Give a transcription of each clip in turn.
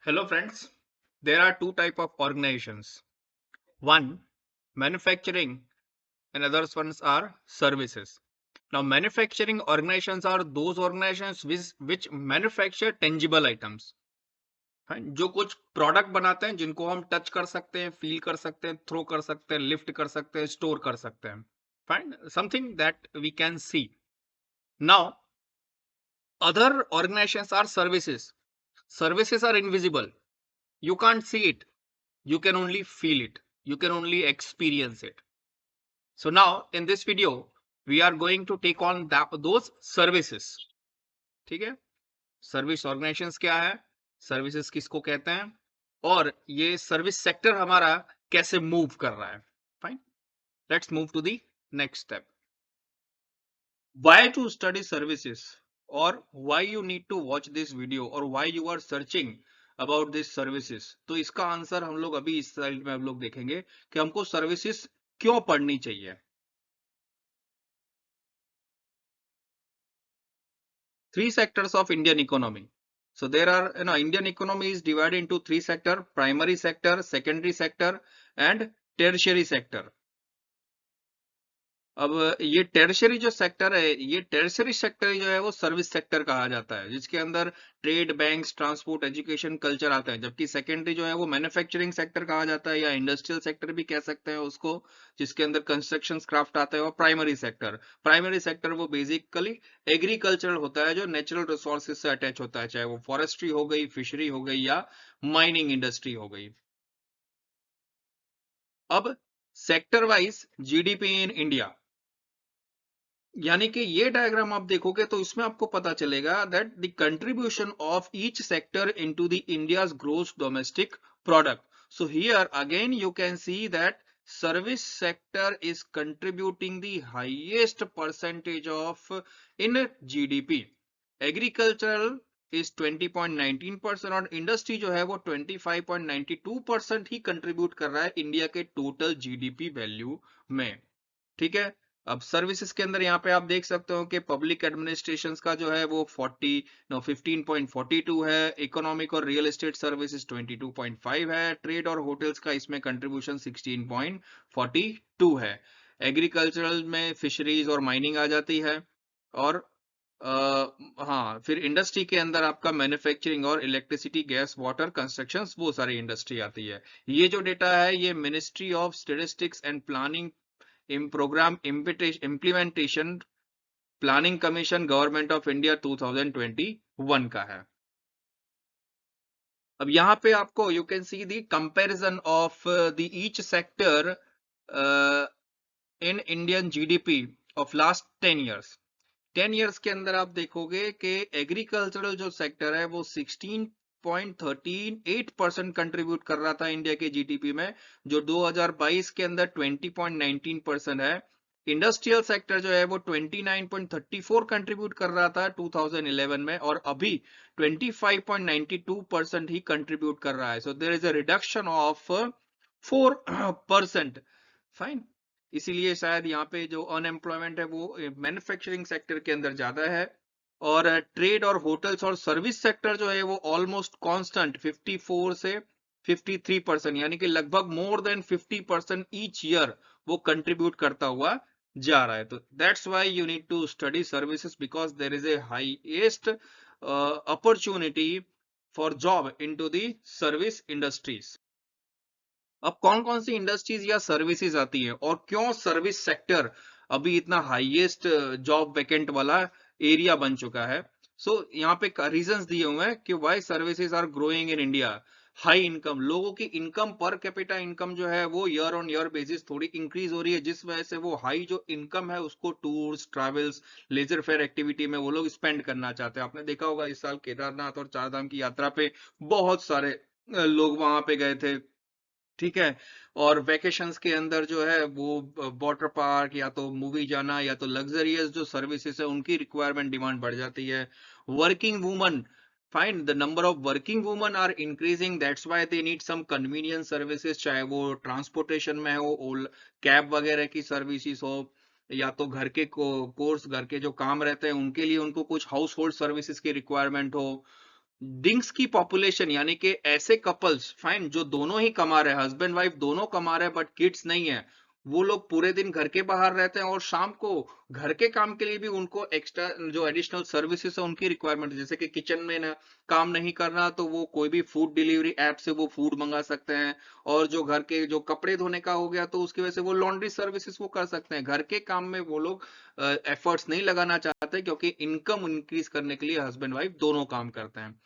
Hello friends, there are two type of organizations. One, manufacturing and others ones are services. Now manufacturing organizations are those organizations which manufacture tangible items. Fine? जो कुछ product बनाते हैं जिनको हम touch कर सकते हैं, feel कर सकते हैं, थ्रो कर सकते हैं, लिफ्ट कर सकते हैं, स्टोर कर सकते हैं. Fine? Something that we can see. Now other organizations are services. Services are invisible. You can't see it. You can only feel it. You can only experience it. So now in this video, we are going to take on those services. ठीक है? Service organisations क्या है, services किसको कहते हैं, और ये service sector हमारा कैसे मूव कर रहा है. Fine, let's move to the next step. Why to study services, or why you need to watch this video, or why you are searching about these services. तो इसका आंसर हम लोग अभी इस स्लाइड में हम लोग देखेंगे कि हमको सर्विसेज क्यों पढ़नी चाहिए. Three sectors of Indian economy. So there are, Indian economy is divided into three sector: primary sector, secondary sector and tertiary sector. अब ये टेरिशरी जो सेक्टर है, ये टेरिशरी सेक्टर जो है वो सर्विस सेक्टर कहा जाता है, जिसके अंदर trade, banks, transport, education, culture आते हैं. जबकि सेकेंडरी जो है वो मैन्युफैक्चरिंग सेक्टर कहा जाता है, या इंडस्ट्रियल सेक्टर भी कह सकते हैं उसको, जिसके अंदर कंस्ट्रक्शन क्राफ्ट आता है. और प्राइमरी सेक्टर वो बेसिकली एग्रीकल्चरल होता है, जो नेचुरल रिसोर्सेज से अटैच होता है, चाहे वो फॉरेस्ट्री हो गई, फिशरी हो गई या माइनिंग इंडस्ट्री हो गई. अब sector wise GDP in India, यानी कि ये डायग्राम आप देखोगे तो इसमें आपको पता चलेगा that the contribution of each sector into the India's gross domestic product. So here again you can see that service sector is contributing the highest percentage of in GDP. Agricultural is 20.19% और industry जो है वो 25.92% ही contribute कर रहा है India के total GDP value में. ठीक है. अब सर्विसेज के अंदर यहाँ पे आप देख सकते हो कि पब्लिक एडमिनिस्ट्रेशन का जो है वो 15.42 है, इकोनॉमिक और रियल एस्टेट सर्विसेज 22.5 है, ट्रेड और होटल्स का इसमें कंट्रीब्यूशन 16.42 है, एग्रीकल्चरल में फिशरीज और माइनिंग आ जाती है, और हाँ, फिर इंडस्ट्री के अंदर आपका मैन्युफैक्चरिंग और इलेक्ट्रिसिटी, गैस, वाटर, कंस्ट्रक्शन, वो सारी इंडस्ट्री आती है. ये जो डेटा है ये ministry of statistics and planning program implementation planning commission government of India 2021 का है. अब यहाँ पे आपको you can see the comparison of the each sector in Indian GDP of last 10 years. 10 years के अंदर आप देखोगे कि एग्रीकल्चरल जो सेक्टर है वो 16.38% कंट्रीब्यूट कर रहा था इंडिया के जीडीपी में, जो 2022 के अंदर 20.19% है. इंडस्ट्रियल सेक्टर जो है वो 29.34 कंट्रीब्यूट कर रहा था 2011 में, और अभी 25.92% ही कंट्रीब्यूट कर रहा है. So there is a reduction of 4%. Fine. इसीलिए शायद यहाँ पे जो अनएम्प्लॉयमेंट है वो मैन्युफैक्चरिंग सेक्टर के अंदर ज्यादा है, और ट्रेड और होटल्स और सर्विस सेक्टर जो है वो ऑलमोस्ट कांस्टेंट 54 से 53%, यानी कि लगभग मोर देन 50% ईच ईयर वो कंट्रीब्यूट करता हुआ जा रहा है. तो that's why you need to study services, because there is a highest opportunity for job into the service industries. अब कौन कौन सी इंडस्ट्रीज या सर्विसेज आती है, और क्यों सर्विस सेक्टर अभी इतना हाईएस्ट जॉब वैकेंट वाला एरिया बन चुका है. सो यहाँ पे रीजंस दिए हुए हैं कि why services are growing in India. High income, लोगों की इनकम, पर कैपिटा इनकम जो है वो ईयर ऑन ईयर बेसिस थोड़ी इंक्रीज हो रही है, जिस वजह से वो हाई जो इनकम है उसको tours, travels, leisure fair activity में वो लोग स्पेंड करना चाहते हैं. आपने देखा होगा इस साल केदारनाथ और चारधाम की यात्रा पे बहुत सारे लोग वहां पे गए थे. ठीक है. और वेकेशंस के अंदर जो है वो वाटर पार्क या तो मूवी जाना या तो लग्जरियस जो सर्विसेज है उनकी रिक्वायरमेंट डिमांड बढ़ जाती है. Working woman, fine, the number of working woman are increasing, that's why they need some convenience services, चाहे वो ट्रांसपोर्टेशन में हो, कैब वगैरह की सर्विसेज हो, या तो घर के कोर्स, घर के जो काम रहते हैं उनके लिए उनको कुछ हाउस होल्ड सर्विसेज की रिक्वायरमेंट हो. डिंग्स की पॉपुलेशन यानी कि ऐसे कपल्स फाइन जो दोनों ही कमा रहे हैं, हस्बैंड वाइफ दोनों कमा रहे हैं बट किड्स नहीं है, वो लोग पूरे दिन घर के बाहर रहते हैं और शाम को घर के काम के लिए भी उनको एक्स्ट्रा जो एडिशनल सर्विसेज है उनकी रिक्वायरमेंट, जैसे कि किचन में ना काम नहीं करना तो वो कोई भी फूड डिलीवरी ऐप से वो फूड मंगा सकते हैं, और जो घर के जो कपड़े धोने का हो गया तो उसकी वजह से वो लॉन्ड्री सर्विसेज वो कर सकते हैं। घर के काम में वो लोग एफर्ट्स नहीं लगाना चाहते क्योंकि इनकम इंक्रीज करने के लिए हस्बैंड वाइफ दोनों काम करते हैं।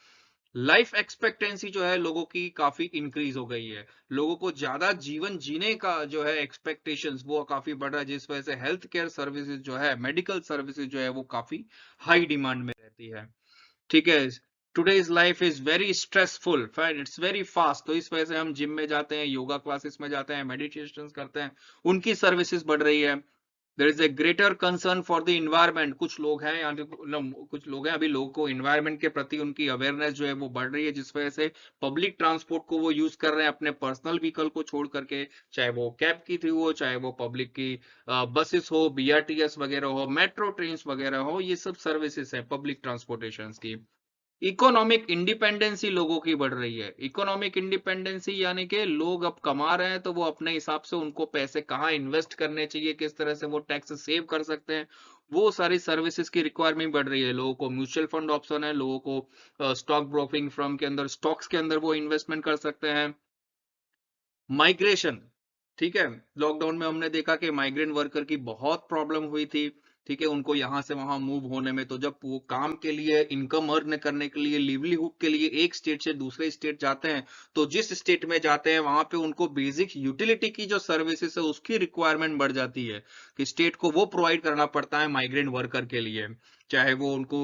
लाइफ एक्सपेक्टेंसी जो है लोगों की काफी इंक्रीज हो गई है, लोगों को ज्यादा जीवन जीने का जो है एक्सपेक्टेशंस वो काफी बढ़ रहा है, जिस वजह से हेल्थ केयर सर्विसेज जो है, मेडिकल सर्विसेज जो है वो काफी हाई डिमांड में रहती है। ठीक है, today's life is very stressful fine, it's very fast, तो इस वजह से हम जिम में जाते हैं, योगा क्लासेस में जाते हैं, मेडिटेशन करते हैं, उनकी सर्विसेज बढ़ रही है। There is a greater concern for the environment, कुछ लोग हैं यहाँ कुछ लोग हैं अभी लोगों को इन्वायरमेंट के प्रति उनकी अवेयरनेस जो है वो बढ़ रही है, जिस वजह से पब्लिक ट्रांसपोर्ट को वो यूज कर रहे हैं अपने पर्सनल व्हीकल को छोड़ करके, चाहे वो कैब की थ्रू हो, चाहे वो पब्लिक की बसेस हो, बीआरटीएस वगैरह हो, मेट्रो ट्रेन वगैरह हो, ये सब सर्विसेज है पब्लिक ट्रांसपोर्टेशन की। इकोनॉमिक इंडिपेंडेंसी लोगों की बढ़ रही है, इकोनॉमिक इंडिपेंडेंसी यानी कि लोग अब कमा रहे हैं तो वो अपने हिसाब से उनको पैसे कहाँ इन्वेस्ट करने चाहिए, किस तरह से वो टैक्स सेव कर सकते हैं, वो सारी सर्विसेज की रिक्वायरमेंट बढ़ रही है। लोगों को म्यूचुअल फंड ऑप्शन है, लोगों को स्टॉक ब्रोकिंग फर्म के अंदर स्टॉक्स के अंदर वो इन्वेस्टमेंट कर सकते हैं। माइग्रेशन, ठीक है, लॉकडाउन में हमने देखा कि माइग्रेंट वर्कर की बहुत प्रॉब्लम हुई थी, ठीक है, उनको यहां से वहां मूव होने में, तो जब वो काम के लिए इनकम अर्न करने के लिए लिवलीहुड के लिए एक स्टेट से दूसरे स्टेट जाते हैं, तो जिस स्टेट में जाते हैं वहां पे उनको बेसिक यूटिलिटी की जो सर्विसेज है उसकी रिक्वायरमेंट बढ़ जाती है कि स्टेट को वो प्रोवाइड करना पड़ता है माइग्रेंट वर्कर के लिए, चाहे वो उनको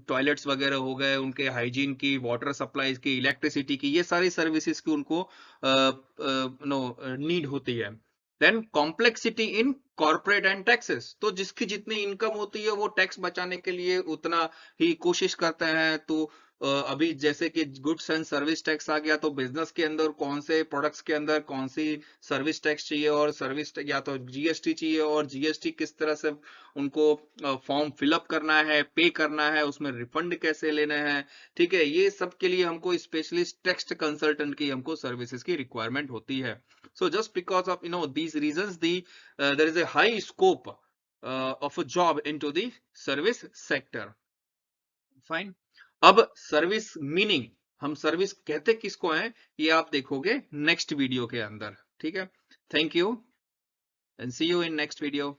टॉयलेट्स वगैरह हो गए, उनके हाइजीन की, वाटर सप्लाईज की, इलेक्ट्रिसिटी की, ये सारी सर्विसेज की उनको नो नीड होती है। Then complexity in corporate and taxes, तो जिसकी जितनी इनकम होती है वो टैक्स बचाने के लिए उतना ही कोशिश करते हैं। तो अभी जैसे कि गुड्स एंड सर्विस टैक्स आ गया, तो बिजनेस के अंदर कौन से प्रोडक्ट्स के अंदर कौन सी सर्विस टैक्स चाहिए, और सर्विस या तो जीएसटी चाहिए, और जीएसटी किस तरह से उनको फॉर्म फिलअप करना है, पे करना है, उसमें रिफंड कैसे लेना है, ठीक है, ये सब के लिए हमको स्पेशलिस्ट टैक्स कंसल्टेंट की हमको सर्विसेज की रिक्वायरमेंट होती है। So just because of these reasons, there is a high scope of a job into the service sector. Fine. अब सर्विस मीनिंग, हम सर्विस कहते किसको हैं ये आप देखोगे नेक्स्ट वीडियो के अंदर, ठीक है। Thank you and see you in next video.